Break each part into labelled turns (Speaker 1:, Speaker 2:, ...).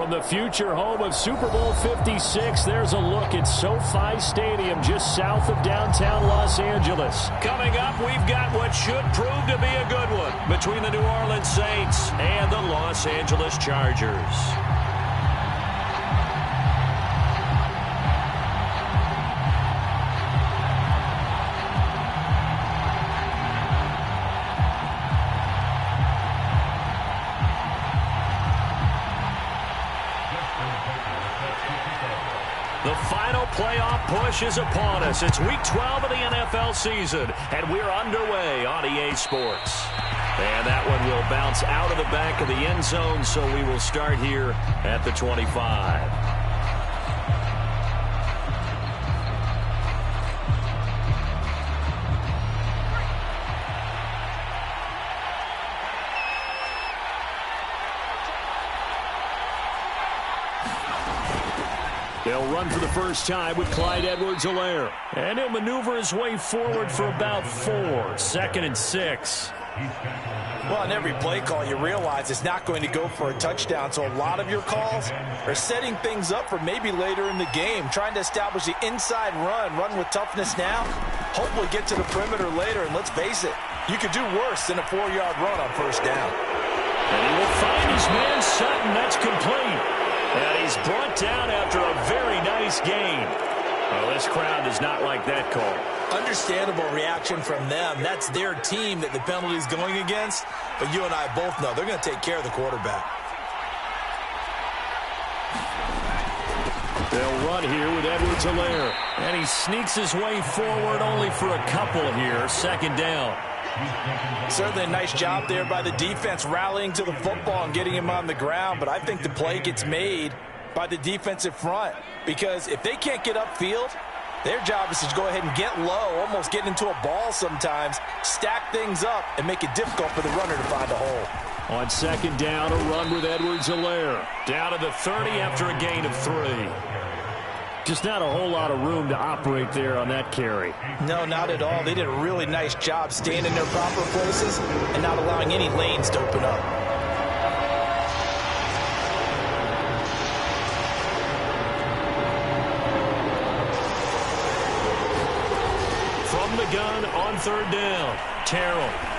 Speaker 1: From the future home of Super Bowl 56, there's a look at SoFi Stadium just south of downtown Los Angeles. Coming up, we've got what should prove to be a good one between the New Orleans Saints and the Los Angeles Chargers. The final playoff push is upon us. It's Week 12 of the NFL season, and we're underway on EA Sports. And that one will bounce out of the back of the end zone, so we will start here at the 25. They'll run for the first time with Clyde Edwards-Helaire. And he'll maneuver his way forward for about 4. 2nd and 6.
Speaker 2: Well, on every play call, you realize it's not going to go for a touchdown. So a lot of your calls are setting things up for maybe later in the game, trying to establish the inside run with toughness now, hopefully get to the perimeter later. And let's face it, you could do worse than a 4-yard run on first down.
Speaker 1: And he will find his man Sutton. That's complete. And he's brought down after a very nice gain. Well, this crowd does not like that call.
Speaker 2: Understandable reaction from them. That's their team that the penalty is going against. But you and I both know they're going to take care of the quarterback.
Speaker 1: They'll run here with Edwards-Helaire. And he sneaks his way forward only for a couple here. 2nd down.
Speaker 2: Certainly a nice job there by the defense rallying to the football and getting him on the ground. But I think the play gets made by the defensive front. Because if they can't get upfield, their job is to go ahead and get low, almost get into a ball sometimes, stack things up, and make it difficult for the runner to find a hole.
Speaker 1: On 2nd down, a run with Edwards-Helaire. Down to the 30 after a gain of 3. Just not a whole lot of room to operate there on that carry.
Speaker 2: No, not at all. They did a really nice job staying in their proper places and not allowing any lanes to open up.
Speaker 1: From the gun on 3rd down, Terrell.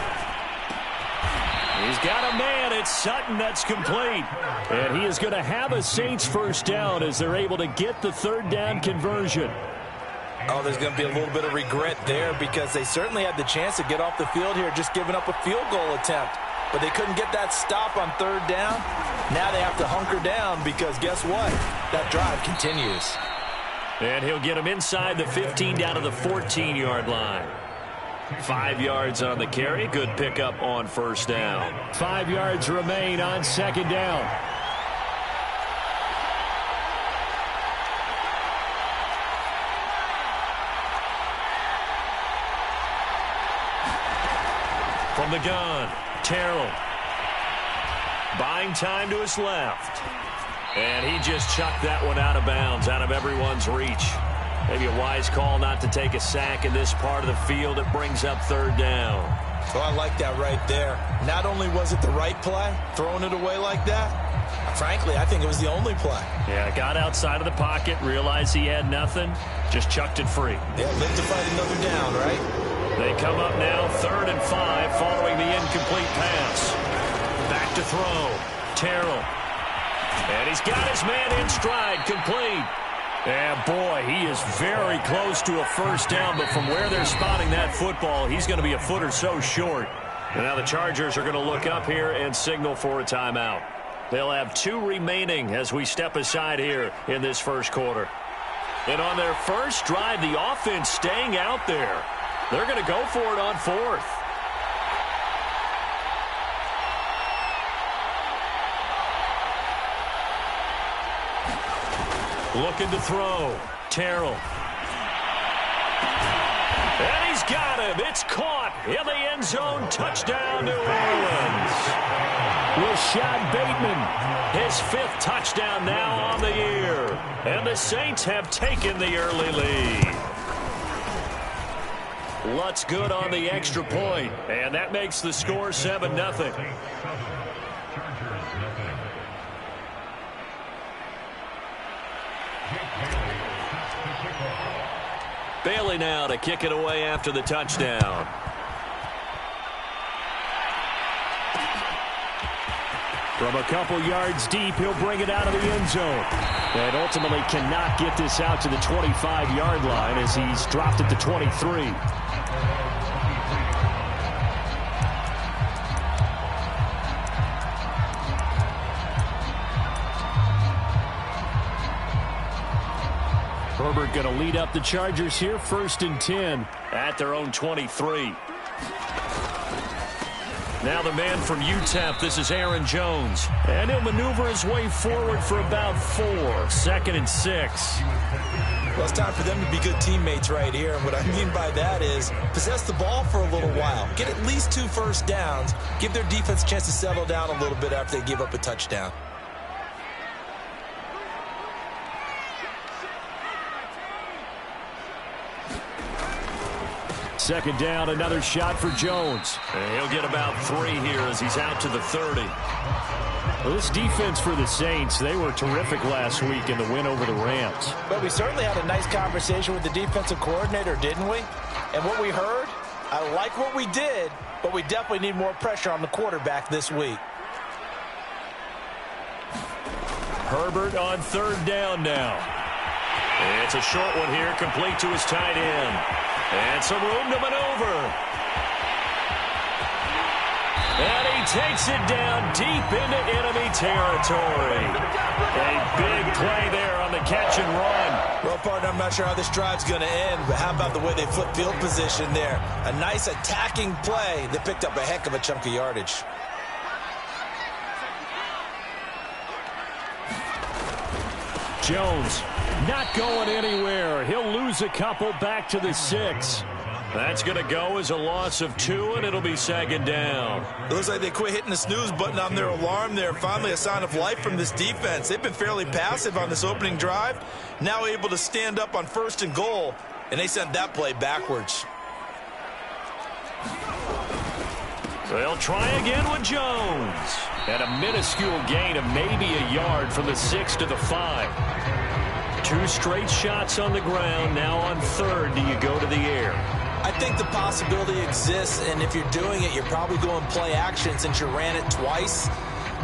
Speaker 1: He's got a man. It's Sutton. That's complete. And he is going to have a Saints first down as they're able to get the 3rd down conversion.
Speaker 2: Oh, there's going to be a little bit of regret there because they certainly had the chance to get off the field here, just giving up a field goal attempt. But they couldn't get that stop on 3rd down. Now they have to hunker down because guess what? That drive continues.
Speaker 1: And he'll get him inside the 15 down to the 14-yard line. 5 yards on the carry. Good pickup on first down. 5 yards remain on 2nd down. From the gun, Terrell. Buying time to his left. And he just chucked that one out of bounds, out of everyone's reach. Maybe a wise call not to take a sack in this part of the field. It brings up 3rd down.
Speaker 2: Oh, I like that right there. Not only was it the right play, throwing it away like that, frankly, I think it was the only play.
Speaker 1: Yeah, got outside of the pocket, realized he had nothing, just chucked it free.
Speaker 2: Yeah, live to fight another down, right?
Speaker 1: They come up now, 3rd and 5, following the incomplete pass. Back to throw, Terrell. And he's got his man in stride, complete. And boy, he is very close to a first down, but from where they're spotting that football, he's going to be a foot or so short. And now the Chargers are going to look up here and signal for a timeout. They'll have 2 remaining as we step aside here in this first quarter. And on their first drive, the offense staying out there. They're going to go for it on 4th. Looking to throw. Terrell. And he's got him. It's caught in the end zone. Touchdown, New Orleans. Rashad Bateman, his 5th touchdown now on the year. And the Saints have taken the early lead. Lutz good on the extra point, and that makes the score 7-0. Bailey now to kick it away after the touchdown. From a couple yards deep, he'll bring it out of the end zone. And ultimately cannot get this out to the 25-yard line as he's dropped at the 23. Herbert going to lead up the Chargers here, 1st and 10 at their own 23. Now the man from UTEP, this is Aaron Jones. And he'll maneuver his way forward for about 4, 2nd and 6.
Speaker 2: Well, it's time for them to be good teammates right here. And what I mean by that is possess the ball for a little while. Get at least 2 first downs. Give their defense a chance to settle down a little bit after they give up a touchdown.
Speaker 1: Second down, another shot for Jones. And he'll get about 3 here as he's out to the 30. Well, this defense for the Saints, they were terrific last week in the win over the Rams.
Speaker 2: But we certainly had a nice conversation with the defensive coordinator, didn't we? And what we heard, I like what we did, but we definitely need more pressure on the quarterback this week.
Speaker 1: Herbert on 3rd down now. It's a short one here, complete to his tight end. And some room to maneuver. And he takes it down deep into enemy territory. A big play there on the catch and run.
Speaker 2: Well, partner, I'm not sure how this drive's going to end, but how about the way they flip field position there? A nice attacking play that picked up a heck of a chunk of yardage.
Speaker 1: Jones not going anywhere. He'll lose a couple back to the 6. That's going to go as a loss of 2, and it'll be 2nd down.
Speaker 2: It looks like they quit hitting the snooze button on their alarm there. Finally a sign of life from this defense. They've been fairly passive on this opening drive. Now able to stand up on 1st and goal, and they sent that play backwards.
Speaker 1: They'll try again with Jones. And a minuscule gain of maybe a yard from the 6 to the 5. 2 straight shots on the ground. Now on 3rd, do you go to the air?
Speaker 2: I think the possibility exists, and if you're doing it, you're probably going play action since you ran it twice.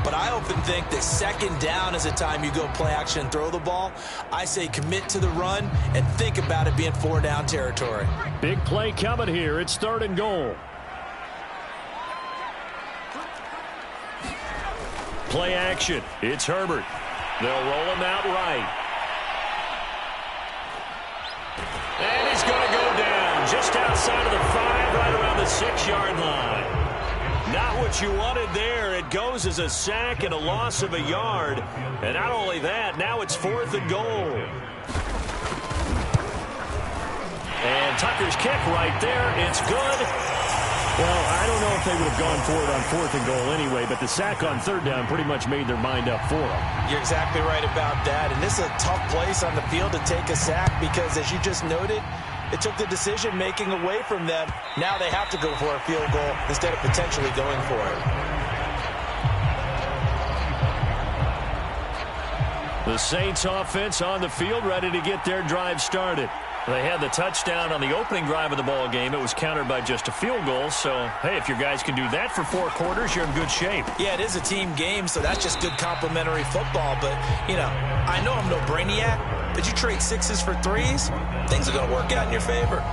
Speaker 2: But I often think that 2nd down is the time you go play action and throw the ball. I say commit to the run and think about it being 4-down territory.
Speaker 1: Big play coming here. It's 3rd and goal. Play action. It's Herbert. They'll roll him out right. And he's going to go down just outside of the 5, right around the 6-yard line. Not what you wanted there. It goes as a sack and a loss of a yard. And not only that, now it's 4th and goal. And Tucker's kick right there. It's good. Well, I don't know if they would have gone for it on 4th and goal anyway, but the sack on 3rd down pretty much made their mind up for them.
Speaker 2: You're exactly right about that, and this is a tough place on the field to take a sack because, as you just noted, it took the decision-making away from them. Now they have to go for a field goal instead of potentially going for it.
Speaker 1: The Saints offense on the field, ready to get their drive started. They had the touchdown on the opening drive of the ball game. It was countered by just a field goal. So, hey, if your guys can do that for 4 quarters, you're in good shape.
Speaker 2: Yeah, it is a team game, so that's just good complimentary football. But, you know, I know I'm no brainiac, but you trade 6s for 3s, things are going to work out in your favor.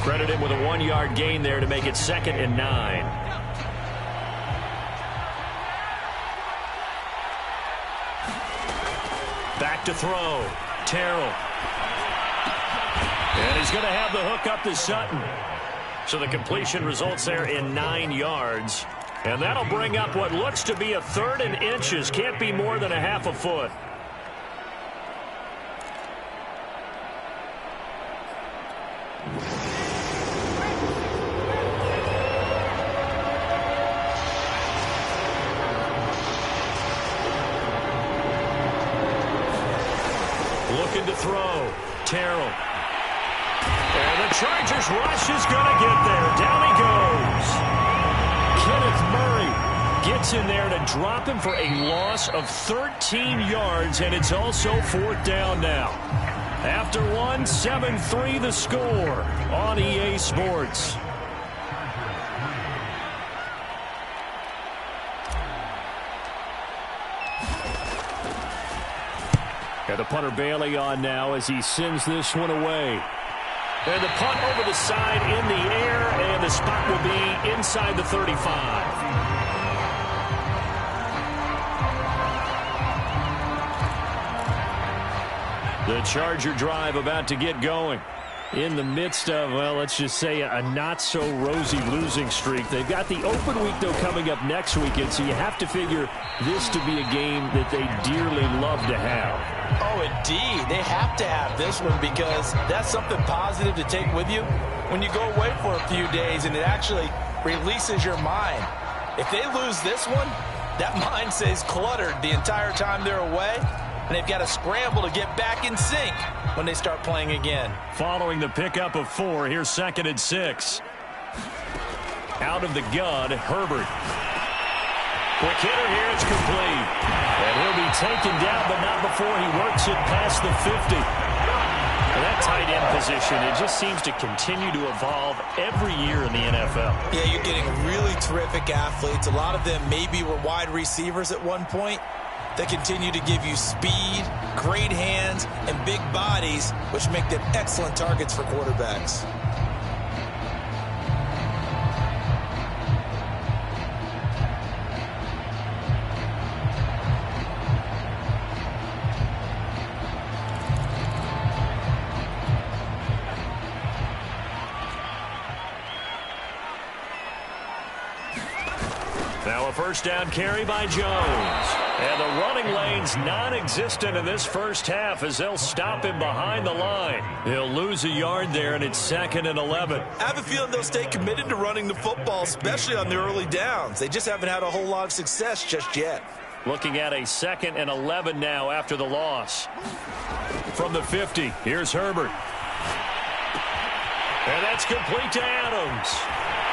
Speaker 1: Credit him with a 1-yard gain there to make it 2nd and 9. Back to throw. Terrell. And he's going to have the hook up to Sutton. So the completion results there in 9 yards. And that'll bring up what looks to be a 3rd and inches. Can't be more than a half a foot. Looking to throw. Terrell. And the Chargers rush is going to get there. Down he goes. Kenneth Murray gets in there to drop him for a loss of 13 yards, and it's also 4th down now. After one, 7-3 the score on EA Sports. Got the punter Bailey on now as he sends this one away. And the punt over the side in the air, and the spot will be inside the 35. The Charger drive about to get going. In the midst of, well, let's just say a not-so-rosy losing streak. They've got the open week, though, coming up next weekend, so you have to figure this to be a game that they dearly love to have.
Speaker 2: Oh, indeed. They have to have this one because that's something positive to take with you when you go away for a few days, and it actually releases your mind. If they lose this one, that mind stays cluttered the entire time they're away, and they've got to scramble to get back in sync when they start playing again.
Speaker 1: Following the pickup of 4, here's 2nd and 6. Out of the gun, Herbert. Quick hitter here, it's complete. And he'll be taken down, but not before he works it past the 50. And that tight end position, it just seems to continue to evolve every year in the NFL.
Speaker 2: Yeah, you're getting really terrific athletes. A lot of them maybe were wide receivers at one point. They continue to give you speed, great hands, and big bodies, which make them excellent targets for quarterbacks.
Speaker 1: Now a first down carry by Jones. And the running lane's non-existent in this first half as they'll stop him behind the line. He'll lose a yard there, and it's 2nd and 11.
Speaker 2: I have a feeling they'll stay committed to running the football, especially on the early downs. They just haven't had a whole lot of success just yet.
Speaker 1: Looking at a 2nd and 11 now after the loss. From the 50, here's Herbert. And that's complete to Adams.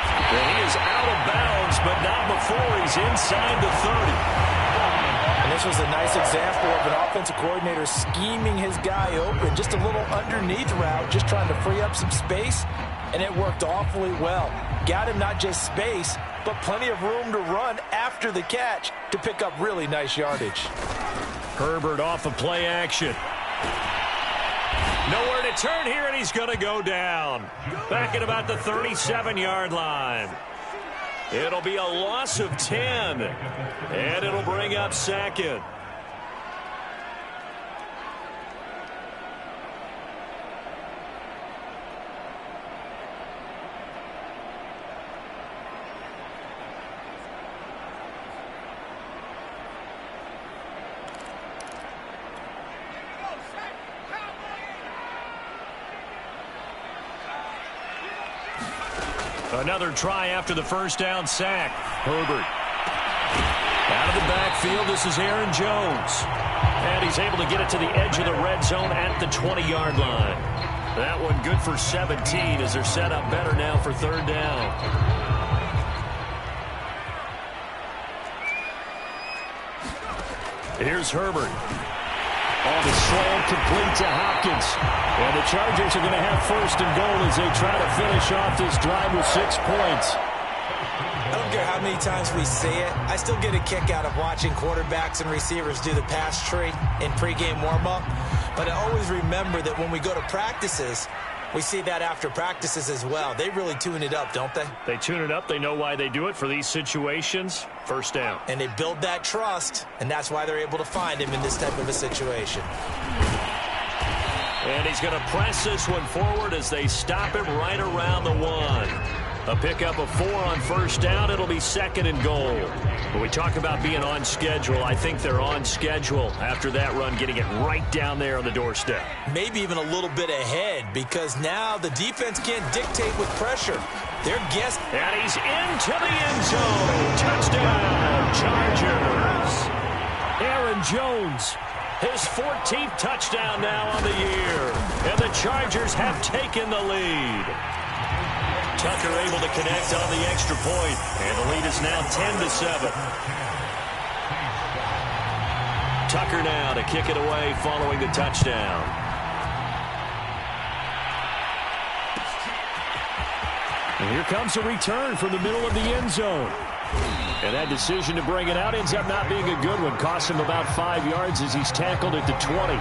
Speaker 1: And he is out of bounds, but not before he's inside the 30.
Speaker 2: And this was a nice example of an offensive coordinator scheming his guy open. Just a little underneath route, just trying to free up some space, and it worked awfully well. Got him not just space, but plenty of room to run after the catch to pick up really nice yardage.
Speaker 1: Herbert off of play action. Nowhere to turn here, and he's going to go down. Back at about the 37-yard line. It'll be a loss of 10, and it'll bring up 2nd. Another try after the first down sack. Herbert. Out of the backfield, this is Aaron Jones. And he's able to get it to the edge of the red zone at the 20-yard line. That one good for 17 as they're set up better now for 3rd down. Here's Herbert. On the slant, complete to Hopkins. And the Chargers are going to have 1st and goal as they try to finish off this drive with 6 points.
Speaker 2: I don't care how many times we say it, I still get a kick out of watching quarterbacks and receivers do the pass tree in pregame warm-up. But I always remember that when we go to practices, we see that after practices as well. They really tune it up, don't they?
Speaker 1: They tune it up. They know why they do it for these situations. 1st down.
Speaker 2: And they build that trust, and that's why they're able to find him in this type of a situation.
Speaker 1: And he's going to press this one forward as they stop him right around the 1. A pickup of 4 on 1st down. It'll be 2nd and goal. When we talk about being on schedule, I think they're on schedule after that run, getting it right down there on the doorstep.
Speaker 2: Maybe even a little bit ahead because now the defense can't dictate with pressure. They're guessing.
Speaker 1: And he's into the end zone. Touchdown, Chargers. Aaron Jones, his 14th touchdown now on the year. And the Chargers have taken the lead. Tucker able to connect on the extra point, and the lead is now 10-7. Tucker now to kick it away following the touchdown. And here comes a return from the middle of the end zone. And that decision to bring it out ends up not being a good one. Costs him about 5 yards as he's tackled at the 20.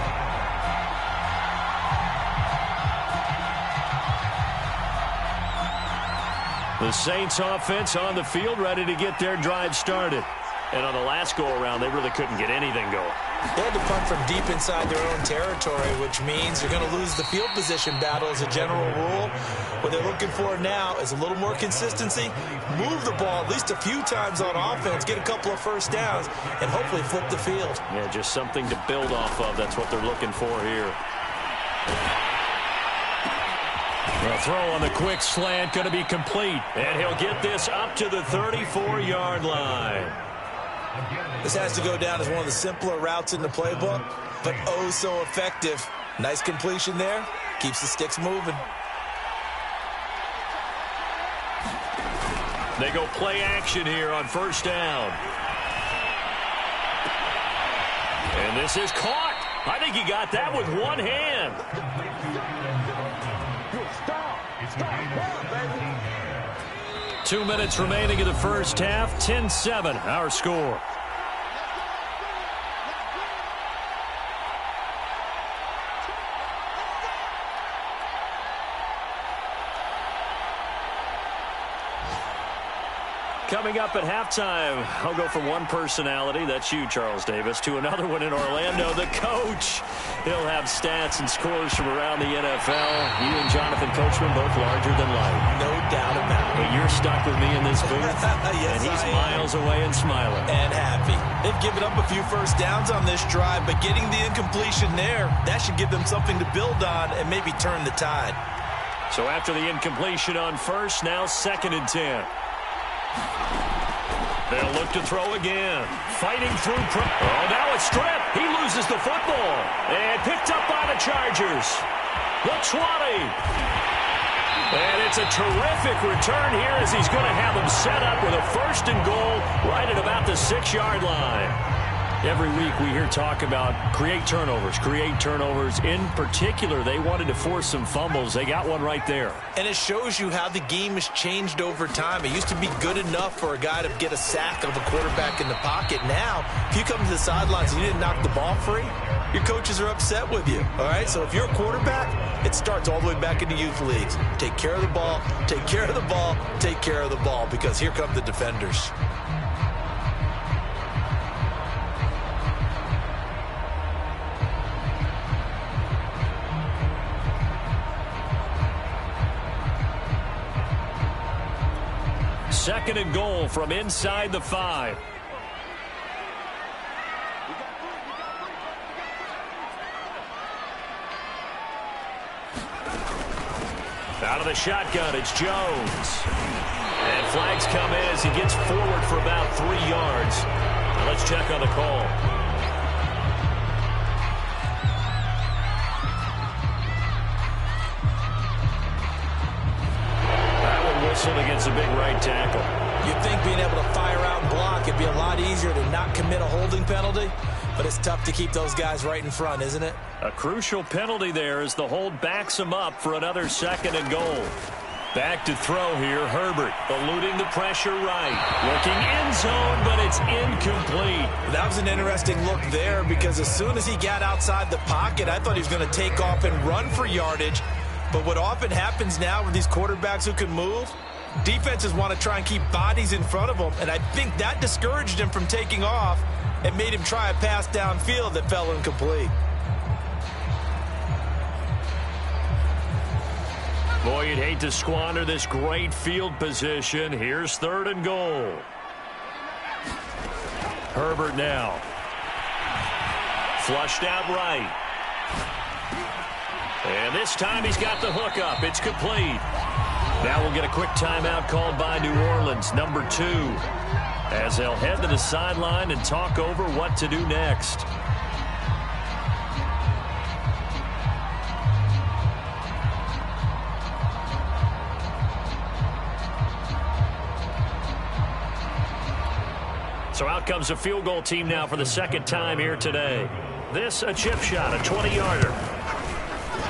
Speaker 1: The Saints offense on the field ready to get their drive started. And on the last go-around, they really couldn't get anything going.
Speaker 2: They had to punt from deep inside their own territory, which means you're going to lose the field position battle as a general rule. What they're looking for now is a little more consistency, move the ball at least a few times on offense, get a couple of first downs, and hopefully flip the field.
Speaker 1: Yeah, just something to build off of. That's what they're looking for here. The throw on the quick slant going to be complete, and he'll get this up to the 34-yard line.
Speaker 2: This has to go down as one of the simpler routes in the playbook, but oh so effective. Nice completion there. Keeps the sticks moving.
Speaker 1: They go play action here on first down. And this is caught. I think he got that with one hand. 2 minutes remaining in the first half. 10-7, our score. Coming up at halftime, I'll go from one personality, that's you, Charles Davis, to another one in Orlando, the coach. He'll have stats and scores from around the NFL. You and Jonathan Coachman both larger than life.
Speaker 2: No doubt about it.
Speaker 1: But you're stuck with me in this booth,
Speaker 2: yes,
Speaker 1: and he's miles away and smiling.
Speaker 2: And happy. They've given up a few first downs on this drive, but getting the incompletion there, that should give them something to build on and maybe turn the tide.
Speaker 1: So after the incompletion on first, now 2nd and 10. They'll look to throw again. Fighting through. Oh, now it's stripped. He loses the football. And picked up by the Chargers. The 20. And it's a terrific return here as he's going to have them set up with a 1st and goal right at about the 6-yard line. Every week we hear talk about create turnovers. In particular, they wanted to force some fumbles. They got one right there.
Speaker 2: And it shows you how the game has changed over time. It used to be good enough for a guy to get a sack of a quarterback in the pocket. Now, if you come to the sidelines and you didn't knock the ball free, your coaches are upset with you. All right? So if you're a quarterback, it starts all the way back in the youth leagues. Take care of the ball, take care of the ball, take care of the ball, because here come the defenders.
Speaker 1: Second and goal from inside the 5. Out of the shotgun, it's Jones. And flags come in as he gets forward for about 3 yards. Now let's check on the call. Whistled against a big right tackle.
Speaker 2: You'd think being able to fire out and block, it'd be a lot easier to not commit a holding penalty, but it's tough to keep those guys right in front, isn't it?
Speaker 1: A crucial penalty there as the hold backs him up for another 2nd and goal. Back to throw here, Herbert, eluding the pressure right. Looking end zone, but it's incomplete.
Speaker 2: That was an interesting look there because as soon as he got outside the pocket, I thought he was going to take off and run for yardage. But what often happens now with these quarterbacks who can move, defenses want to try and keep bodies in front of them, and I think that discouraged him from taking off and made him try a pass downfield that fell incomplete.
Speaker 1: Boy, you'd hate to squander this great field position. Here's 3rd and goal. Herbert now. Flushed out right. And this time he's got the hook up. It's complete. Now we'll get a quick timeout called by New Orleans, number 2, as they'll head to the sideline and talk over what to do next. So out comes a field goal team now for the second time here today. This a chip shot, a 20-yarder.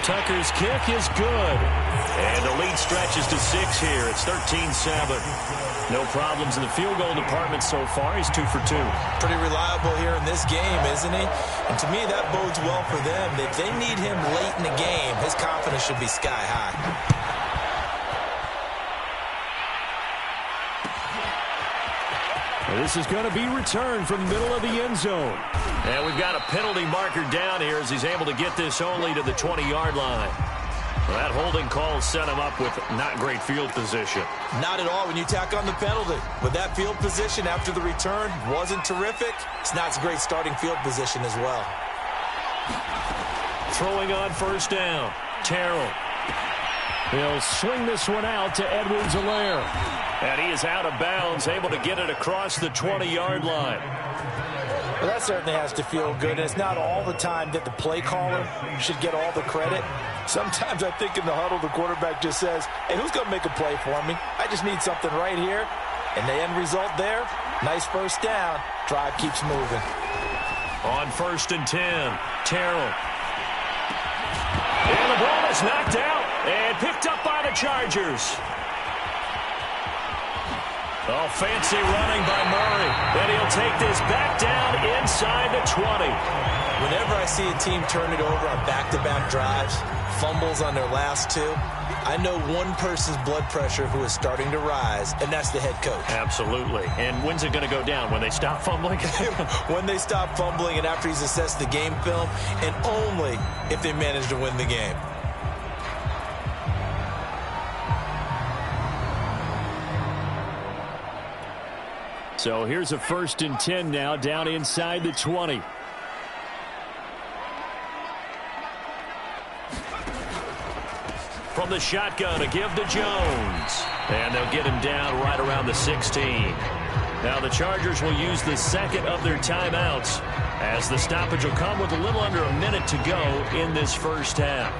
Speaker 1: Tucker's kick is good. And the lead stretches to 6 here. It's 13-7. No problems in the field goal department so far. He's 2 for 2.
Speaker 2: Pretty reliable here in this game, isn't he? And to me, that bodes well for them. If they need him late in the game, his confidence should be sky high.
Speaker 1: This is going to be returned from the middle of the end zone. And we've got a penalty marker down here as he's able to get this only to the 20-yard line. Well, that holding call set him up with not great field position.
Speaker 2: Not at all when you tack on the penalty. With that field position after the return wasn't terrific, it's not a great starting field position as well.
Speaker 1: Throwing on first down, Terrell. He'll swing this one out to Edwards-Helaire. And he is out of bounds, able to get it across the 20-yard line.
Speaker 2: Well, that certainly has to feel good. And it's not all the time that the play caller should get all the credit. Sometimes I think in the huddle, the quarterback just says, hey, who's going to make a play for me? I just need something right here. And the end result there, nice first down. Drive keeps moving.
Speaker 1: On 1st and 10, Terrell. And the ball is knocked out and picked up by the Chargers. Oh, fancy running by Murray. Then he'll take this back down inside the 20.
Speaker 2: Whenever I see a team turn it over on back-to-back drives, fumbles on their last 2, I know one person's blood pressure who is starting to rise, and that's the head coach.
Speaker 1: Absolutely. And when's it going to go down? When they stop fumbling?
Speaker 2: When they stop fumbling and after he's assessed the game film, and only if they manage to win the game.
Speaker 1: So here's a 1st and 10 now down inside the 20. From the shotgun, a give to Jones. And they'll get him down right around the 16. Now the Chargers will use the second of their timeouts as the stoppage will come with a little under a minute to go in this first half.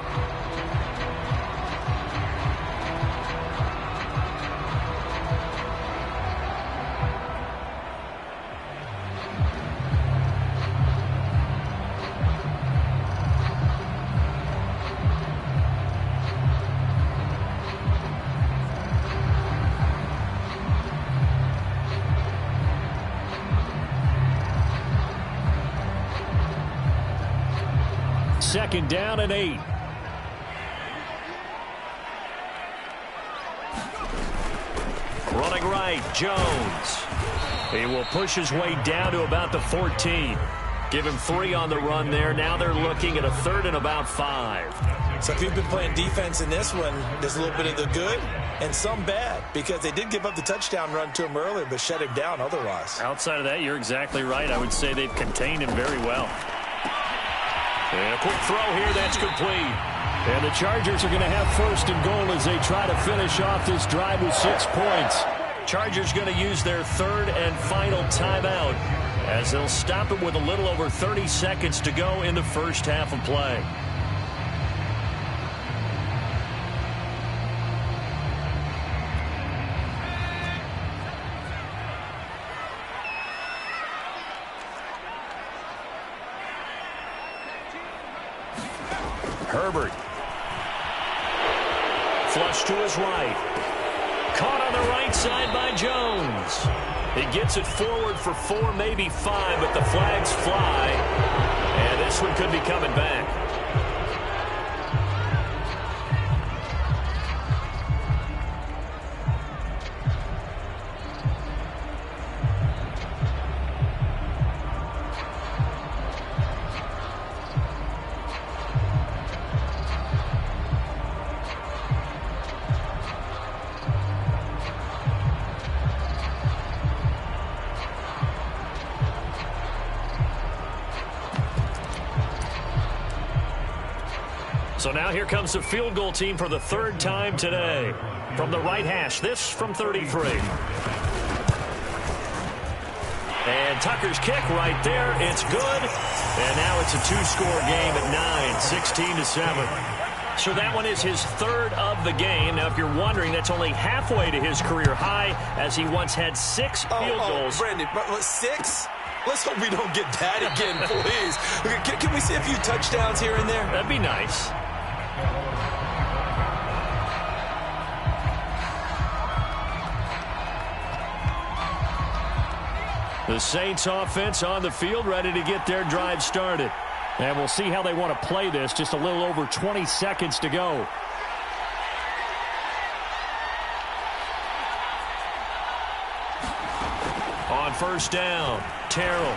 Speaker 1: Second down and 8. Running right, Jones. He will push his way down to about the 14. Give him 3 on the run there. Now they're looking at a 3rd and about 5.
Speaker 2: So if you've been playing defense in this one, there's a little bit of the good and some bad, because they did give up the touchdown run to him earlier, but shut him down otherwise.
Speaker 1: Outside of that, you're exactly right. I would say they've contained him very well. And a quick throw here, that's complete. And the Chargers are going to have 1st and goal as they try to finish off this drive with 6 points. Chargers going to use their 3rd and final timeout as they'll stop it with a little over 30 seconds to go in the first half of play. Herbert. Flush to his right. Caught on the right side by Jones. He gets it forward for 4, maybe 5, but the flags fly. And this one could be coming back. So now here comes the field goal team for the 3rd time today. From the right hash, this from 33. And Tucker's kick right there. It's good. And now it's a 2-score game at 9, 16-7. So that one is his third of the game. Now, if you're wondering, that's only halfway to his career high, as he once had 6 field goals.
Speaker 2: Brandon, 6? Let's hope we don't get that again, please. Can we see a few touchdowns here and there?
Speaker 1: That'd be nice. The Saints offense on the field, ready to get their drive started. And we'll see how they want to play this. Just a little over 20 seconds to go. On first down, Terrell.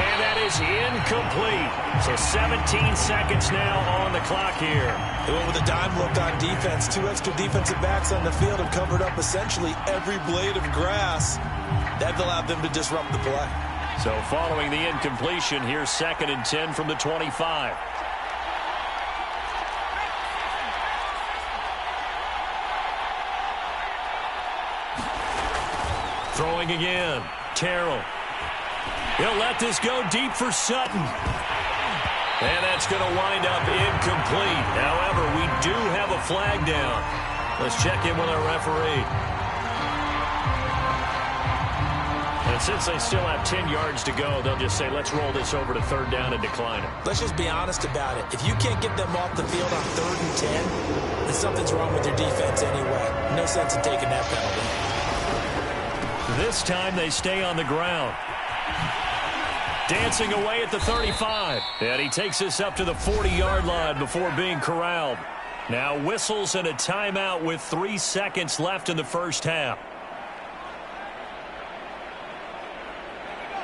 Speaker 1: And that is incomplete. So 17 seconds now on the clock here.
Speaker 2: They went with a dime look on defense. 2 extra defensive backs on the field have covered up essentially every blade of grass. That allowed them to disrupt the play.
Speaker 1: So following the incompletion, here's 2nd and 10 from the 25. Throwing again, Terrell. He'll let this go deep for Sutton. And that's going to wind up incomplete. However, we do have a flag down. Let's check in with our referee. And since they still have 10 yards to go, they'll just say, let's roll this over to 3rd down and decline it.
Speaker 2: Let's just be honest about it. If you can't get them off the field on 3rd and 10, then something's wrong with your defense anyway. No sense in taking that penalty.
Speaker 1: This time they stay on the ground. Dancing away at the 35. And he takes this up to the 40-yard line before being corralled. Now whistles and a timeout with 3 seconds left in the first half.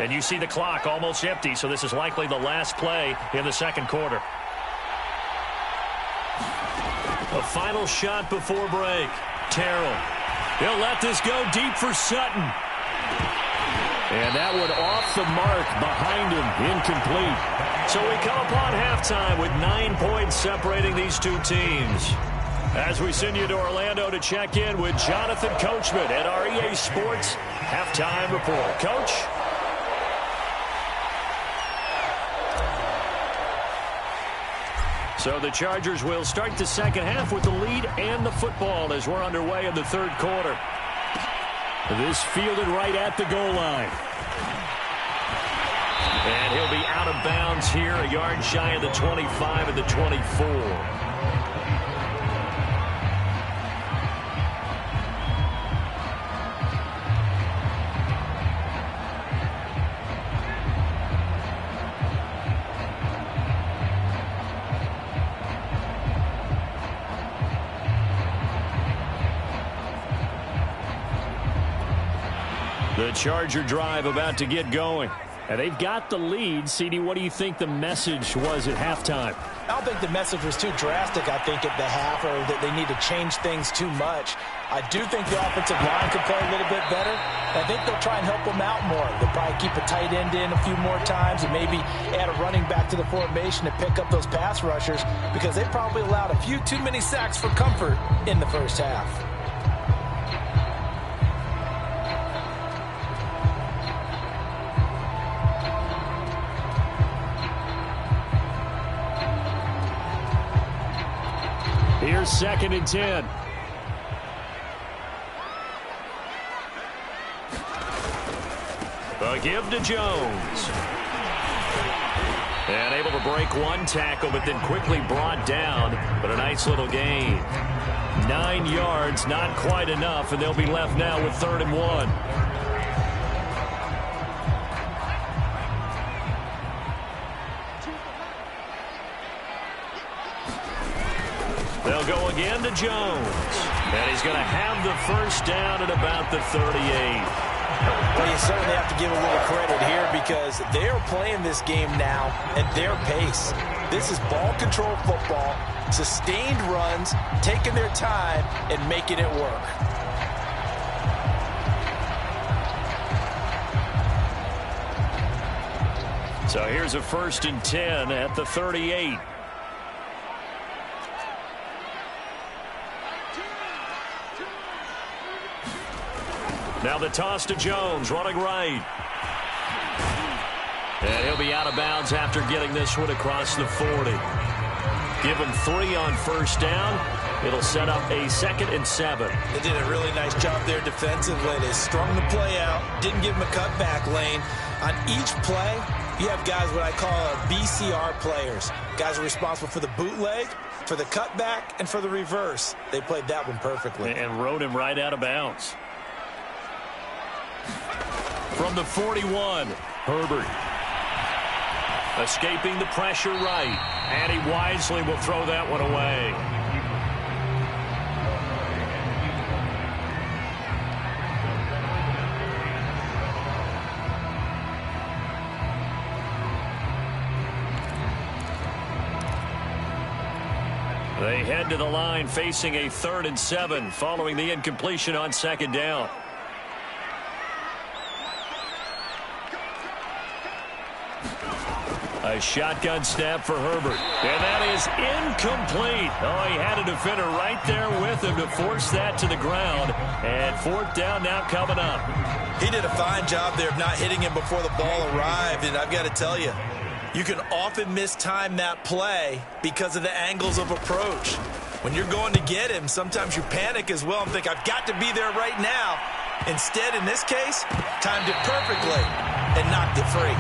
Speaker 1: And you see the clock almost empty, so this is likely the last play in the second quarter. A final shot before break. Terrell. He'll let this go deep for Sutton. And that one off the mark behind him, incomplete. So we come upon halftime with 9 points separating these two teams. As we send you to Orlando to check in with Jonathan Coachman at our EA Sports Halftime Report. Coach? So the Chargers will start the second half with the lead and the football as we're underway in the third quarter. This fielded right at the goal line. And he'll be out of bounds here, a yard shy of the 25 and the 24. The Charger drive about to get going. And they've got the lead. CD, what do you think the message was at halftime?
Speaker 2: I don't think the message was too drastic, I think, at the half, or that they need to change things too much. I do think the offensive line could play a little bit better. I think they'll try and help them out more. They'll probably keep a tight end in a few more times and maybe add a running back to the formation to pick up those pass rushers, because they probably allowed a few too many sacks for comfort in the first half.
Speaker 1: Here's 2nd and 10. A give to Jones. And able to break one tackle, but then quickly brought down. But a nice little gain. 9 yards, not quite enough, and they'll be left now with 3rd and 1. They'll go again to Jones. And he's going to have the first down at about the 38.
Speaker 2: Well, you certainly have to give a little credit here, because they're playing this game now at their pace. This is ball control football, sustained runs, taking their time and making it work.
Speaker 1: So here's a 1st and 10 at the 38. Now the toss to Jones, running right. And he'll be out of bounds after getting this one across the 40. Give them 3 on first down. It'll set up a 2nd and 7.
Speaker 2: They did a really nice job there defensively. They strung the play out, didn't give them a cutback lane. On each play, you have guys what I call BCR players. Guys are responsible for the bootleg, for the cutback, and for the reverse. They played that one perfectly.
Speaker 1: And rode him right out of bounds. From the 41, Herbert. Escaping the pressure right. And he wisely will throw that one away. They head to the line facing a 3rd and 7 following the incompletion on 2nd down. A shotgun snap for Herbert. And that is incomplete. Oh, he had a defender right there with him to force that to the ground. And 4th down now coming up.
Speaker 2: He did a fine job there of not hitting him before the ball arrived. And I've got to tell you, you can often mistime that play because of the angles of approach. When you're going to get him, sometimes you panic as well and think, I've got to be there right now. Instead, in this case, timed it perfectly and knocked it free.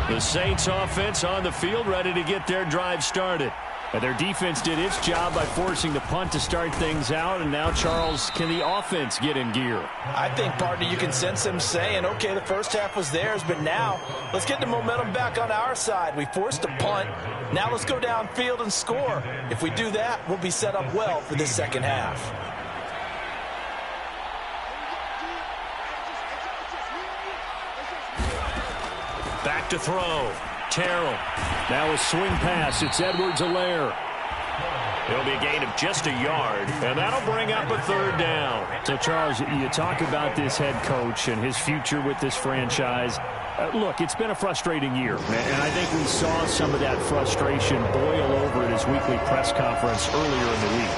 Speaker 1: The Saints offense on the field, ready to get their drive started. And their defense did its job by forcing the punt to start things out. And now, Charles, can the offense get in gear?
Speaker 2: I think, partner, you can sense them saying, okay, the first half was theirs, but now let's get the momentum back on our side. We forced a punt. Now let's go downfield and score. If we do that, we'll be set up well for this second half.
Speaker 1: Back to throw. Terrell. Now a swing pass. It's Edwards-Helaire. It'll be a gain of just a yard, and that'll bring up a 3rd down.
Speaker 3: So, Charles, you talk about this head coach and his future with this franchise. Look, it's been a frustrating year, and I think we saw some of that frustration boil over at his weekly press conference earlier in the week.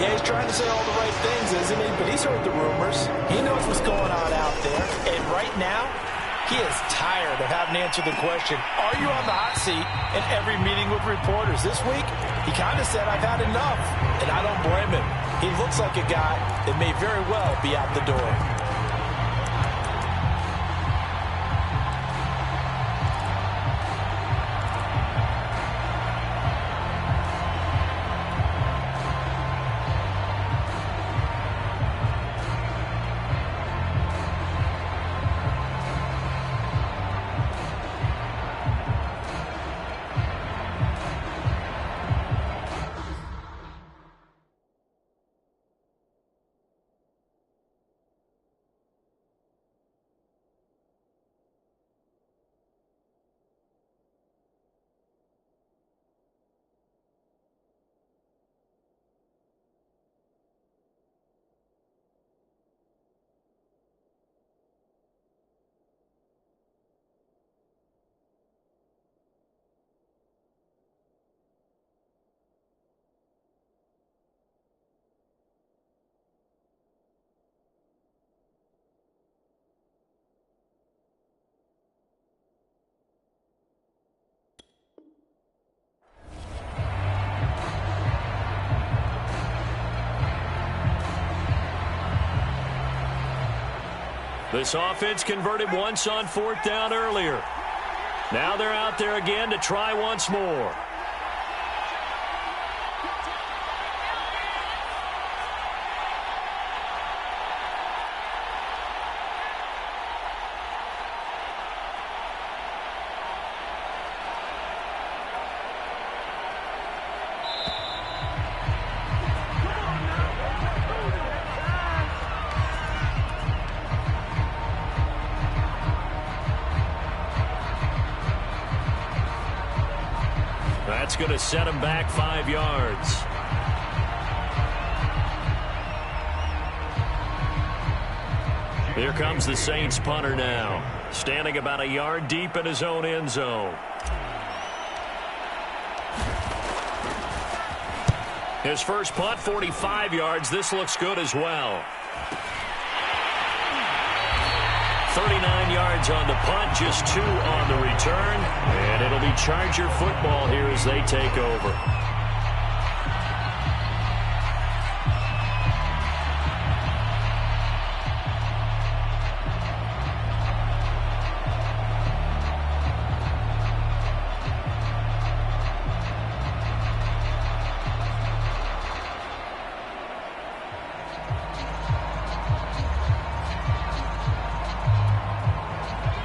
Speaker 2: Yeah, he's trying to say all the right things, isn't he? But he's heard the rumors. He knows what's going on out there. And right now, he is tired of having to answer the question, are you on the hot seat in every meeting with reporters? This week, he kind of said, I've had enough. And I don't blame him. He looks like a guy that may very well be out the door.
Speaker 1: This offense converted once on 4th down earlier. Now they're out there again to try once more. That's going to set him back 5 yards. Here comes the Saints punter now, standing about a yard deep in his own end zone. His first punt, 45 yards. This looks good as well. 39 yards on the punt, just 2 on the return. And it'll be Charger football here as they take over.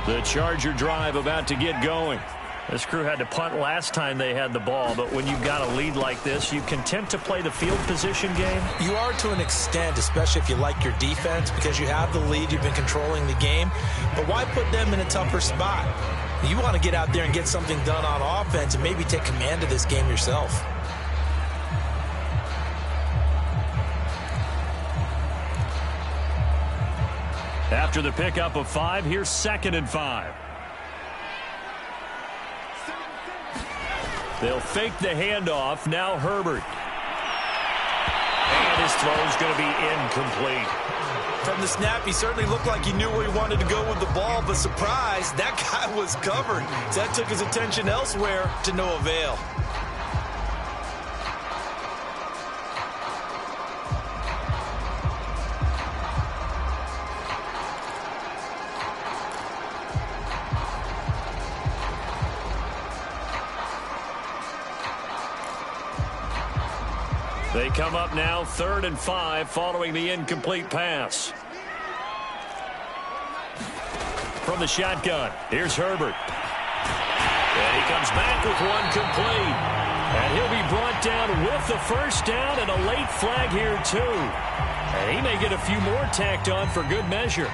Speaker 1: The Charger drive about to get going. This crew had to punt last time they had the ball, but when you've got a lead like this, you content to play the field position game?
Speaker 2: You are to an extent, especially if you like your defense, because you have the lead, you've been controlling the game. But why put them in a tougher spot? You want to get out there and get something done on offense and maybe take command of this game yourself.
Speaker 3: After the pickup of 5, here's 2nd and 5. They'll fake the handoff. Now Herbert.
Speaker 1: And his throw's going to be incomplete.
Speaker 2: From the snap, he certainly looked like he knew where he wanted to go with the ball, but surprise, that guy was covered. So that took his attention elsewhere to no avail.
Speaker 1: They come up now 3rd and 5 following the incomplete pass. From the shotgun, here's Herbert. And he comes back with one complete. And he'll be brought down with the first down and a late flag here too. And he may get a few more tacked on for good measure.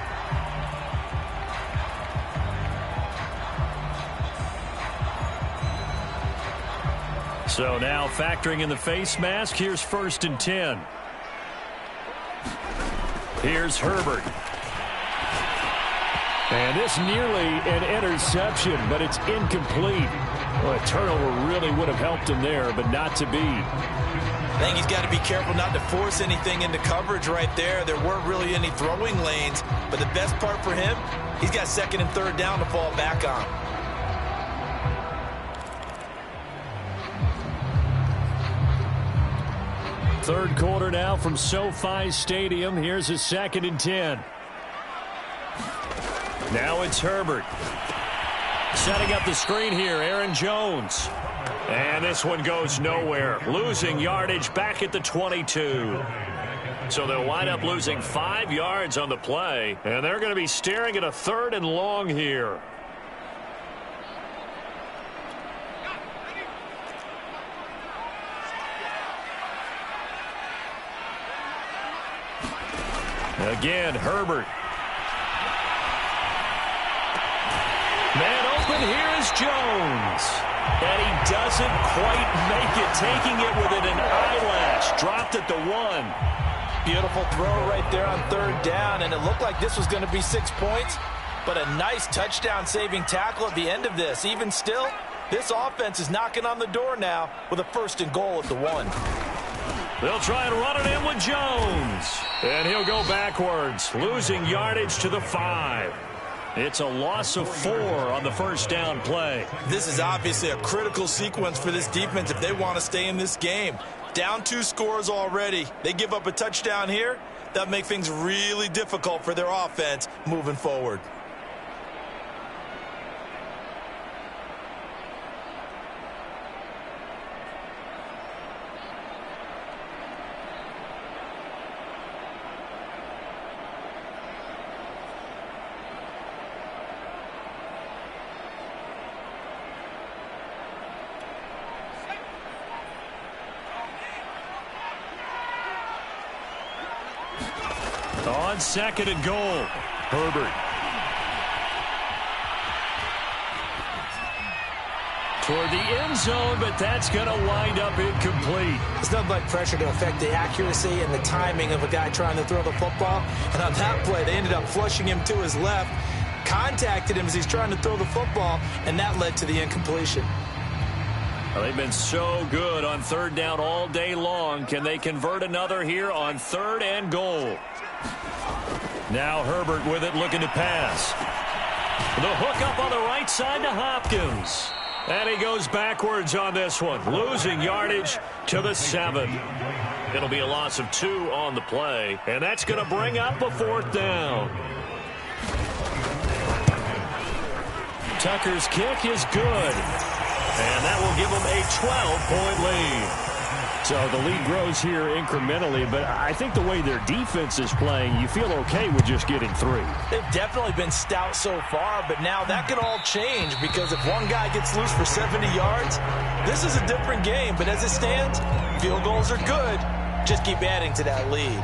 Speaker 1: So now factoring in the face mask, here's 1st and 10. Here's Herbert.
Speaker 3: And this nearly an interception, but it's incomplete. Well, a turnover really would have helped him there, but not to be.
Speaker 2: I think he's got to be careful not to force anything into coverage right there. There weren't really any throwing lanes, but the best part for him, he's got 2nd and 3rd down to fall back on.
Speaker 3: Third quarter now from SoFi Stadium. Here's a 2nd and 10.
Speaker 1: Now it's Herbert. Setting up the screen here, Aaron Jones. And this one goes nowhere. Losing yardage back at the 22. So they'll wind up losing 5 yards on the play. And they're going to be staring at a 3rd and long here. Again, Herbert. Man open, here is Jones. And he doesn't quite make it, taking it within an eyelash. Dropped at the 1.
Speaker 2: Beautiful throw right there on 3rd down, and it looked like this was going to be 6 points, but a nice touchdown-saving tackle at the end of this. Even still, this offense is knocking on the door now with a 1st and goal at the 1.
Speaker 1: They'll try and run it in with Jones. And he'll go backwards, losing yardage to the 5. It's a loss of 4 on the first down play.
Speaker 2: This is obviously a critical sequence for this defense if they want to stay in this game. Down 2 scores already. They give up a touchdown here. That'll make things really difficult for their offense moving forward.
Speaker 1: On 2nd and goal, Herbert. Toward the end zone, but that's going to wind up incomplete.
Speaker 2: It's nothing like pressure to affect the accuracy and the timing of a guy trying to throw the football. And on that play, they ended up flushing him to his left, contacted him as he's trying to throw the football, and that led to the incompletion.
Speaker 1: Well, they've been so good on third down all day long. Can they convert another here on 3rd and goal? Now Herbert with it, looking to pass. The hook up on the right side to Hopkins. And he goes backwards on this one, losing yardage to the 7. It'll be a loss of 2 on the play, and that's going to bring up a 4th down. Tucker's kick is good, and that will give them a 12-point lead. So the lead grows here incrementally, but I think the way their defense is playing, you feel okay with just getting 3.
Speaker 2: They've definitely been stout so far, but now that could all change because if one guy gets loose for 70 yards, this is a different game. But as it stands, field goals are good. Just keep adding to that lead.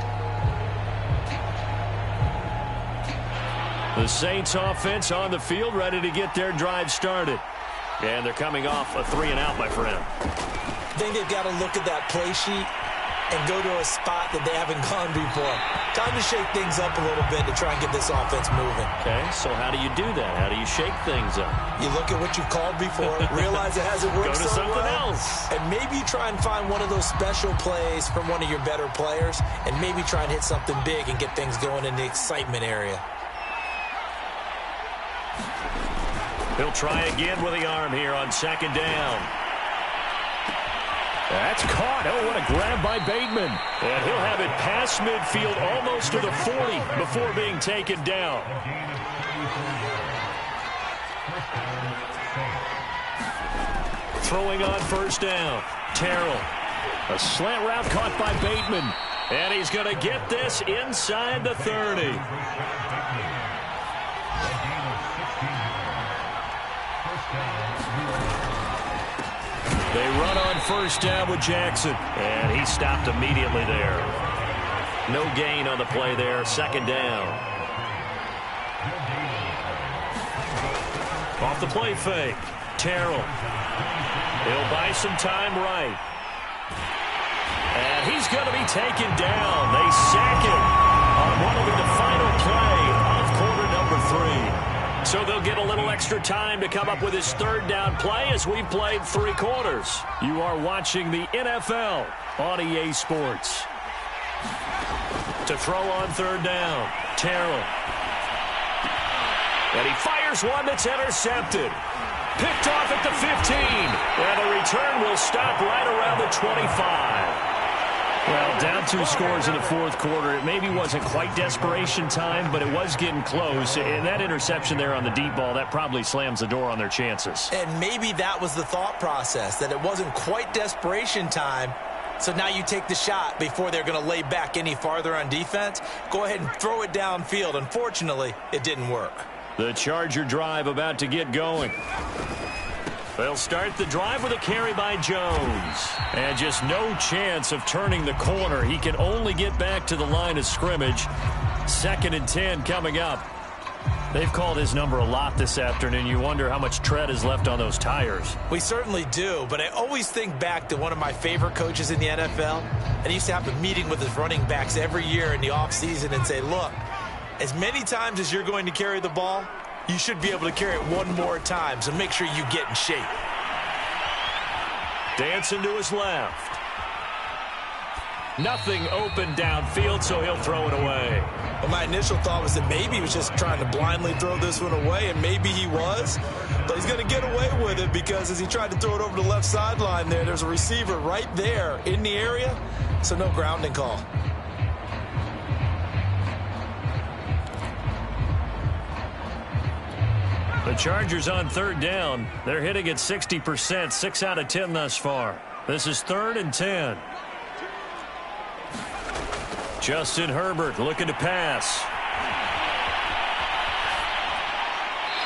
Speaker 1: The Saints offense on the field, ready to get their drive started. And they're coming off a 3-and-out, my friend.
Speaker 2: I think they've got to look at that play sheet and go to a spot that they haven't gone before. Time to shake things up a little bit to try and get this offense moving.
Speaker 1: Okay, so how do you do that? How do you shake things up?
Speaker 2: You look at what you've called before, realize it hasn't worked
Speaker 1: Go to
Speaker 2: so
Speaker 1: something
Speaker 2: well,
Speaker 1: else.
Speaker 2: and maybe try and find one of those special plays from one of your better players, and maybe try and hit something big and get things going in the excitement area.
Speaker 1: He'll try again with the arm here on 2nd down. That's caught. Oh, what a grab by Bateman. And he'll have it past midfield almost to the 40 before being taken down. Throwing on 1st down. Terrell. A slant route caught by Bateman. And he's going to get this inside the 30. They run on 1st down with Jackson. And he stopped immediately there. No gain on the play there. 2nd down. Off the play fake. Terrell. He'll buy some time right. And he's going to be taken down. They sack him on what will be the final play of quarter number 3. So they'll get a little extra time to come up with his 3rd down play as we played 3 quarters. You are watching the NFL on EA Sports. To throw on 3rd down, Terrell. And he fires one that's intercepted. Picked off at the 15. And the return will stop right around the 25. Well, down 2 scores in the 4th quarter. It maybe wasn't quite desperation time, but it was getting close. And that interception there on the deep ball, that probably slams the door on their chances.
Speaker 2: And maybe that was the thought process, that it wasn't quite desperation time. So now you take the shot before they're going to lay back any farther on defense. Go ahead and throw it downfield. Unfortunately, it didn't work.
Speaker 1: The Charger drive about to get going. They'll start the drive with a carry by Jones. And just no chance of turning the corner. He can only get back to the line of scrimmage. 2nd and 10 coming up. They've called his number a lot this afternoon. You wonder how much tread is left on those tires.
Speaker 2: We certainly do, but I always think back to one of my favorite coaches in the NFL. And he used to have a meeting with his running backs every year in the offseason and say, look, as many times as you're going to carry the ball, you should be able to carry it one more time, so make sure you get in shape.
Speaker 1: Dancing to his left. Nothing open downfield, so he'll throw it away.
Speaker 2: Well, my initial thought was that maybe he was just trying to blindly throw this one away, and maybe he was. But he's going to get away with it because as he tried to throw it over the left sideline there's a receiver right there in the area, so no grounding call.
Speaker 1: The Chargers on 3rd down. They're hitting at 60%, 6 out of 10 thus far. This is 3rd and 10. Justin Herbert looking to pass.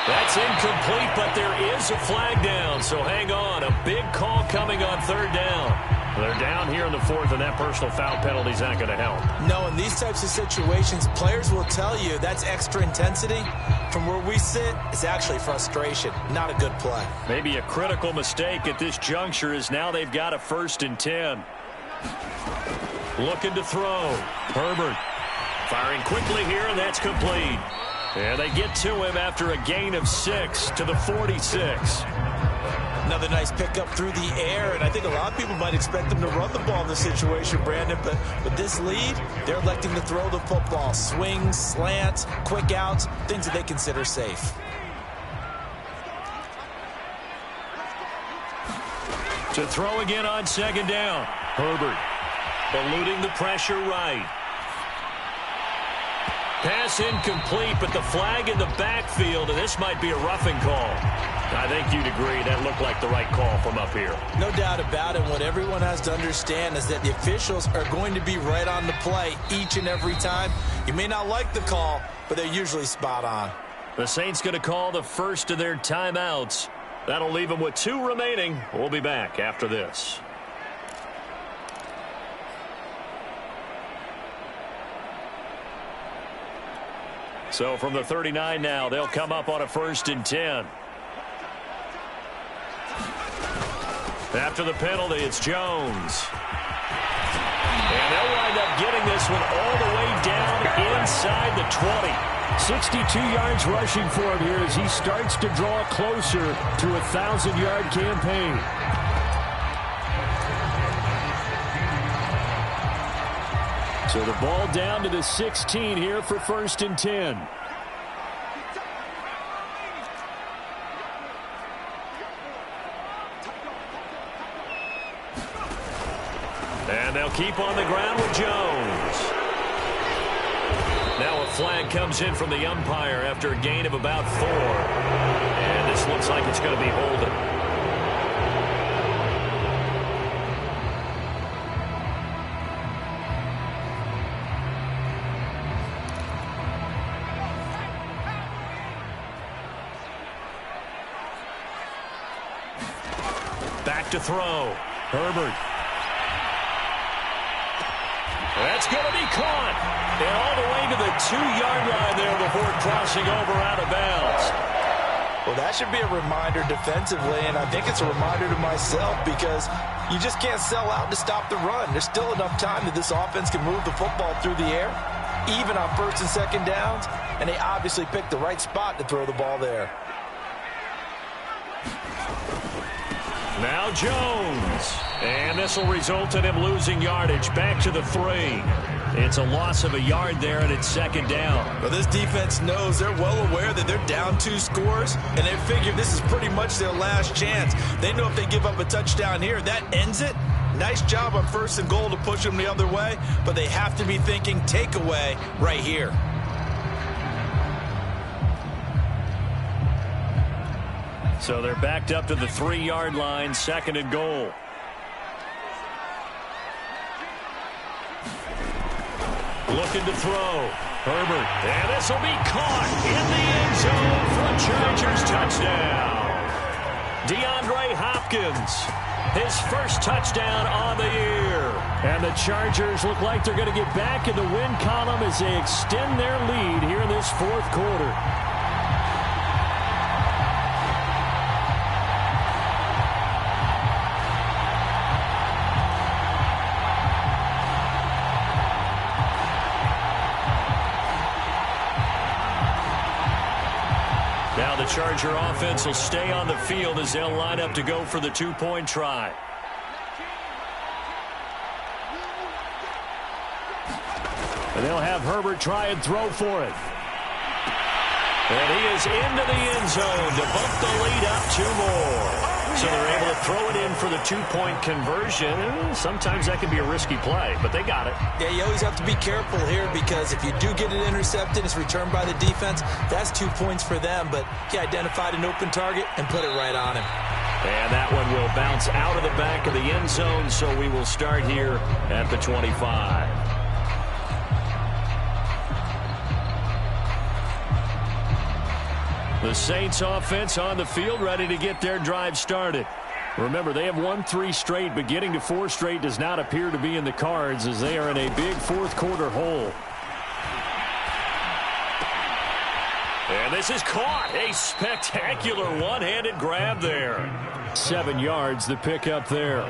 Speaker 1: That's incomplete, but there is a flag down, so hang on. A big call coming on 3rd down. They're down here in the 4th, and that personal foul penalty is not going to help.
Speaker 2: No, in these types of situations, players will tell you that's extra intensity. From where we sit, it's actually frustration, not a good play.
Speaker 1: Maybe a critical mistake at this juncture is now they've got a 1st and 10. Looking to throw. Herbert firing quickly here, and that's complete. And they get to him after a gain of 6 to the 46.
Speaker 2: Another nice pickup through the air, and I think a lot of people might expect them to run the ball in this situation, Brandon, but with this lead, they're electing to throw the football. Swings, slants, quick outs, things that they consider safe.
Speaker 1: To throw again on second down. Herbert eluding the pressure right. Pass incomplete, but the flag in the backfield, and this might be a roughing call. I think you'd agree that looked like the right call from up here.
Speaker 2: No doubt about it. What everyone has to understand is that the officials are going to be right on the play each and every time. You may not like the call, but they're usually spot on.
Speaker 1: The Saints going to call the first of their timeouts. That'll leave them with 2 remaining. We'll be back after this. So from the 39 now, they'll come up on a 1st and 10. After the penalty, it's Jones. And they'll wind up getting this one all the way down inside the 20.
Speaker 3: 62 yards rushing for him here as he starts to draw closer to a 1,000-yard campaign. So the ball down to the 16 here for 1st and 10.
Speaker 1: And they'll keep on the ground with Jones. Now a flag comes in from the umpire after a gain of about 4. And this looks like it's going to be holding. Back to throw. Herbert. That's going to be caught. And all the way to the 2-yard line there before crossing over out of bounds.
Speaker 2: Well, that should be a reminder defensively, and I think it's a reminder to myself because you just can't sell out to stop the run. There's still enough time that this offense can move the football through the air, even on 1st and 2nd downs, and they obviously picked the right spot to throw the ball there.
Speaker 1: Now Jones. And this will result in him losing yardage back to the 3. It's a loss of a yard there, and it's 2nd down.
Speaker 2: Well, this defense knows they're well aware that they're down 2 scores, and they figure this is pretty much their last chance. They know if they give up a touchdown here, that ends it. Nice job on 1st and goal to push them the other way, but they have to be thinking takeaway right here.
Speaker 1: So they're backed up to the 3-yard line, 2nd and goal. Looking to throw. Herbert. And this will be caught in the end zone for a Chargers touchdown. DeAndre Hopkins, his first touchdown on the year.
Speaker 3: And the Chargers look like they're going to get back in the win column as they extend their lead here in this 4th quarter.
Speaker 1: Now the Charger offense will stay on the field as they'll line up to go for the 2-point try.
Speaker 3: And they'll have Herbert try and throw for it.
Speaker 1: And he is into the end zone to bump the lead up 2 more. So they're able to throw it in for the 2-point conversion. Sometimes that can be a risky play, but they got it.
Speaker 2: Yeah, you always have to be careful here because if you do get it intercepted, it's returned by the defense. That's 2 points for them, but he identified an open target and put it right on him.
Speaker 1: And that one will bounce out of the back of the end zone, so we will start here at the 25. The Saints offense on the field ready to get their drive started. Remember, they have won 3 straight, but getting to 4 straight does not appear to be in the cards as they are in a big 4th quarter hole. And this is caught. A spectacular one-handed grab there.
Speaker 3: 7 yards the pick up there.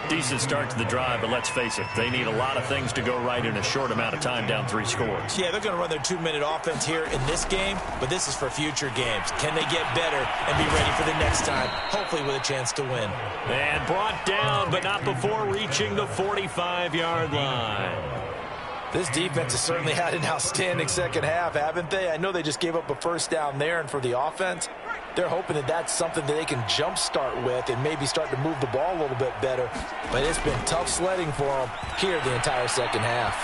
Speaker 1: Decent start to the drive, but let's face it, they need a lot of things to go right in a short amount of time down 3 scores.
Speaker 2: Yeah, they're going to run their 2-minute offense here in this game, but this is for future games. Can they get better and be ready for the next time, hopefully with a chance to win?
Speaker 1: And brought down, but not before reaching the 45-yard line.
Speaker 2: This defense has certainly had an outstanding second half, haven't they? I know they just gave up a first down there, and for the offense, they're hoping that that's something that they can jumpstart with and maybe start to move the ball a little bit better. But it's been tough sledding for them here the entire second half.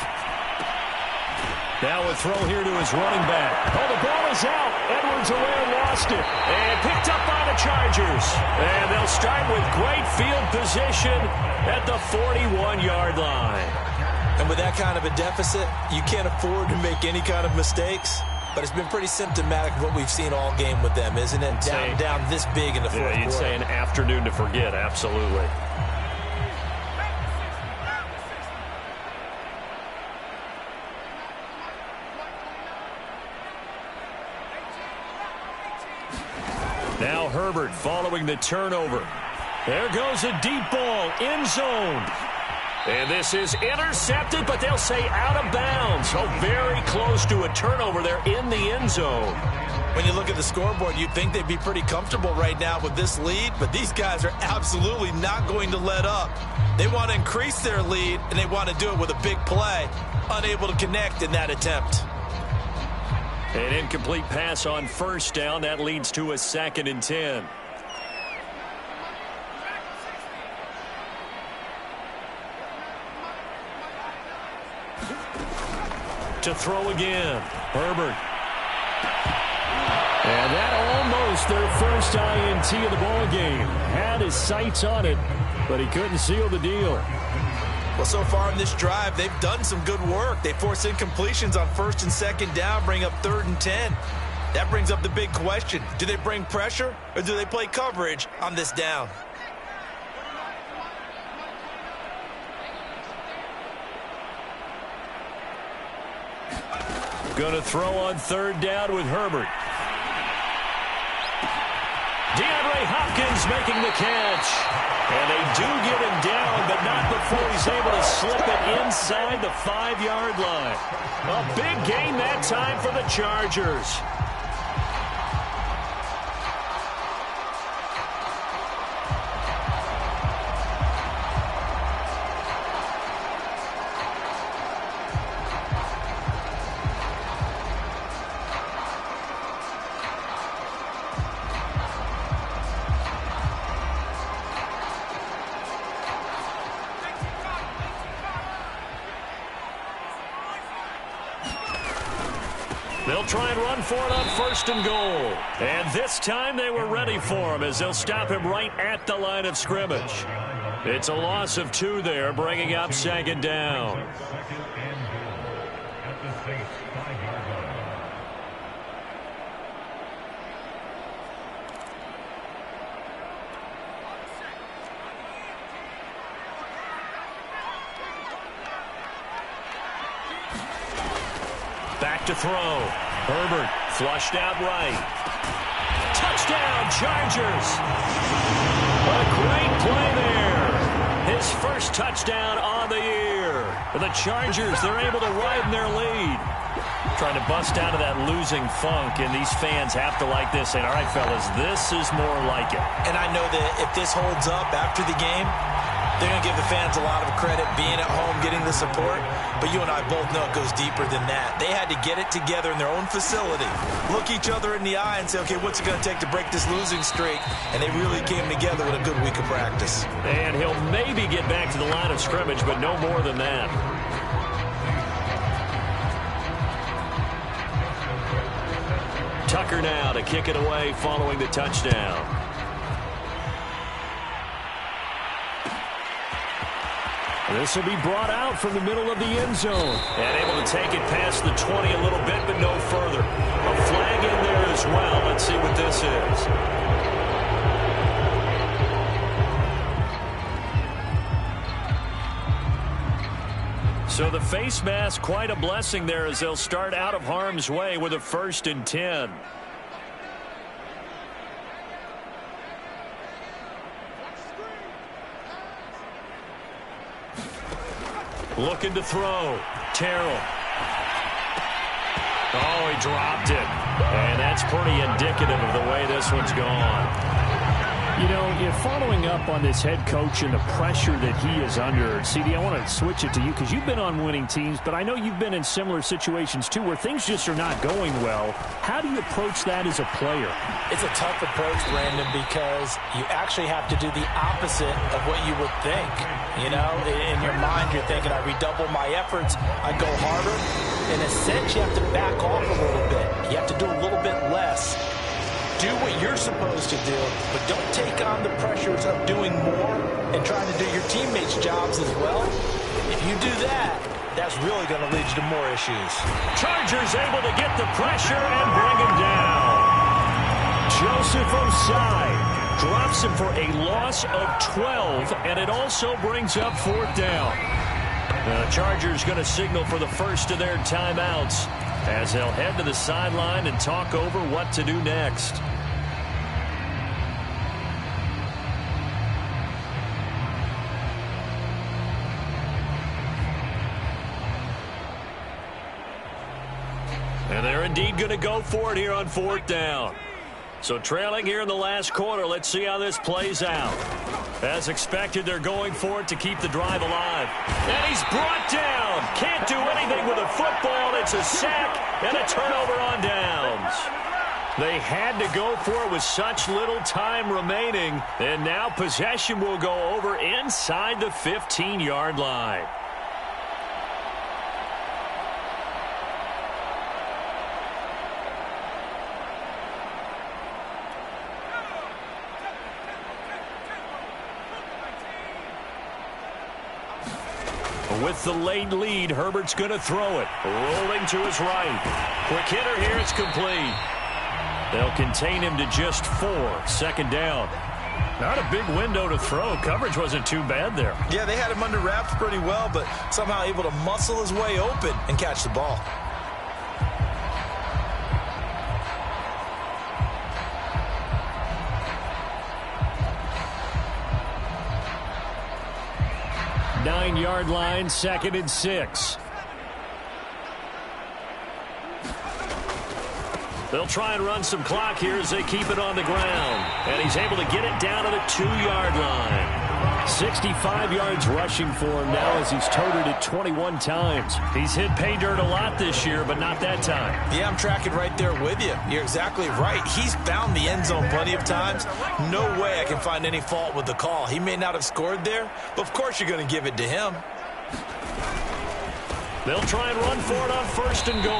Speaker 3: Now a throw here to his running back. Oh, the ball is out. Edwards-Helaire lost it.
Speaker 1: And picked up by the Chargers. And they'll start with great field position at the 41-yard line.
Speaker 2: And with that kind of a deficit, you can't afford to make any kind of mistakes. But it's been pretty symptomatic of what we've seen all game with them, isn't it? Down this big in the fourth quarter.
Speaker 1: You'd say an afternoon to forget, absolutely. Now Herbert following the turnover. There goes a deep ball, end zone. And this is intercepted, but they'll say out of bounds. So very close to a turnover there in the end zone.
Speaker 2: When you look at the scoreboard, you'd think they'd be pretty comfortable right now with this lead, but these guys are absolutely not going to let up. They want to increase their lead, and they want to do it with a big play. Unable to connect in that attempt.
Speaker 1: An incomplete pass on first down. That leads to a 2nd and 10. To throw again. Herbert.
Speaker 3: And that almost their first INT of the ball game. Had his sights on it, but he couldn't seal the deal.
Speaker 2: Well, so far in this drive, they've done some good work. They force incompletions on 1st and 2nd down, bring up 3rd and 10. That brings up the big question. Do they bring pressure, or do they play coverage on this down?
Speaker 1: Going to throw on 3rd down with Herbert. DeAndre Hopkins making the catch. And they do get him down, but not before he's able to slip it inside the 5-yard line. A big gain that time for the Chargers. They'll try and run for it on 1st and goal. And this time they were ready for him as they'll stop him right at the line of scrimmage. It's a loss of 2 there, bringing up 2nd down. Back to throw. Herbert flushed out right. Touchdown, Chargers. What a great play there. His first touchdown on the year. For the Chargers, they're able to widen their lead. Trying to bust out of that losing funk, and these fans have to like this. And all right, fellas, this is more like it.
Speaker 2: And I know that if this holds up after the game, they're going to give the fans a lot of credit being at home, getting the support. But you and I both know it goes deeper than that. They had to get it together in their own facility, look each other in the eye and say, okay, what's it going to take to break this losing streak? And they really came together with a good week of practice.
Speaker 1: And he'll maybe get back to the line of scrimmage, but no more than that. Tucker now to kick it away following the touchdown. This will be brought out from the middle of the end zone. And able to take it past the 20 a little bit, but no further. A flag in there as well. Let's see what this is. So the face mask, quite a blessing there as they'll start out of harm's way with a 1st and 10. Looking to throw. Terrell. Oh, he dropped it. And that's pretty indicative of the way this one's gone.
Speaker 3: You know, following up on this head coach and the pressure that he is under, CD, I want to switch it to you because you've been on winning teams, but I know you've been in similar situations too where things just are not going well. How do you approach that as a player?
Speaker 2: It's a tough approach, Brandon, because you actually have to do the opposite of what you would think. You know, in your mind, you're thinking, I redouble my efforts, I go harder. In a sense, you have to back off a little bit. You have to do a little bit less. Do what you're supposed to do, but don't take on the pressures of doing more and trying to do your teammates' jobs as well. If you do that, that's really going to lead you to more issues.
Speaker 1: Chargers able to get the pressure and bring him down. Joseph Ossai drops him for a loss of 12, and it also brings up 4th down. The Chargers going to signal for the first of their timeouts as they'll head to the sideline and talk over what to do next. And they're indeed going to go for it here on 4th down. So trailing here in the last quarter, let's see how this plays out. As expected, they're going for it to keep the drive alive. And he's brought down. Can't do anything with a football. It's a sack and a turnover on downs. They had to go for it with such little time remaining. And now possession will go over inside the 15-yard line. With the late lead, Herbert's going to throw it. Rolling to his right. Quick hitter here, it's complete. They'll contain him to just 4. 2nd down. Not a big window to throw. Coverage wasn't too bad there.
Speaker 2: Yeah, they had him under wraps pretty well, but somehow able to muscle his way open and catch the ball.
Speaker 3: Nine-yard line, 2nd and 6.
Speaker 1: They'll try and run some clock here as they keep it on the ground. And he's able to get it down to the 2-yard line.
Speaker 3: 65 yards rushing for him now as he's toted it 21 times.
Speaker 1: He's hit pay dirt a lot this year, but not that time.
Speaker 2: Yeah, I'm tracking right there with you. You're exactly right. He's found the end zone plenty of times. No way I can find any fault with the call. He may not have scored there, but of course you're going to give it to him.
Speaker 1: They'll try and run for it on 1st and goal.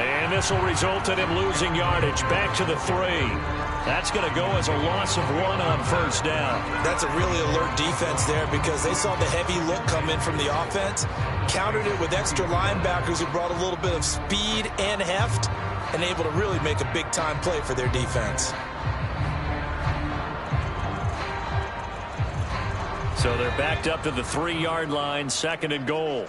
Speaker 1: And this will result in him losing yardage back to the 3. That's going to go as a loss of 1 on 1st down.
Speaker 2: That's a really alert defense there because they saw the heavy look come in from the offense, countered it with extra linebackers who brought a little bit of speed and heft, and able to really make a big-time play for their defense.
Speaker 1: So they're backed up to the 3-yard line, 2nd and goal.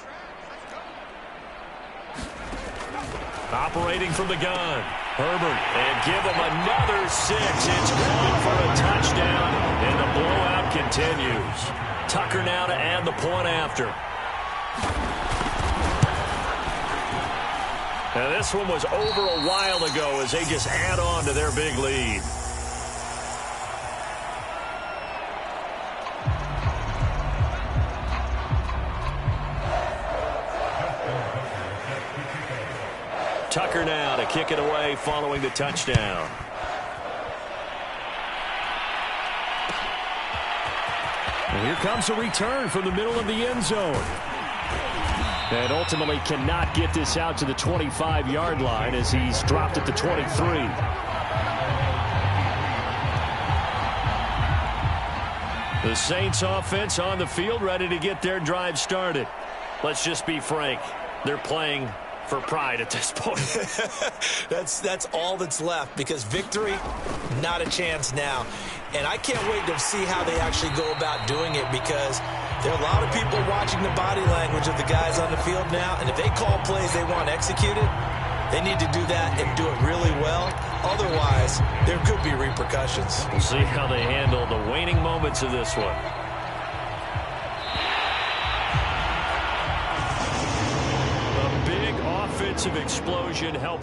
Speaker 1: Operating from the gun. Herbert, and give him another 6. It's gone for a touchdown, and the blowout continues. Tucker now to add the point after. Now this one was over a while ago as they just add on to their big lead. Tucker now to kick it away following the touchdown.
Speaker 3: And here comes a return from the middle of the end zone. And ultimately cannot get this out to the 25-yard line as he's dropped at the 23. The Saints offense on the field ready to get their drive started.
Speaker 1: Let's just be frank. They're playing for pride at this point.
Speaker 2: That's all that's left because victory, not a chance now. And I can't wait to see how they actually go about doing it because there are a lot of people watching the body language of the guys on the field now. And if they call plays they want executed, they need to do that and do it really well. Otherwise, there could be repercussions.
Speaker 1: We'll see how they handle the waning moments of this one. big offensive explosion help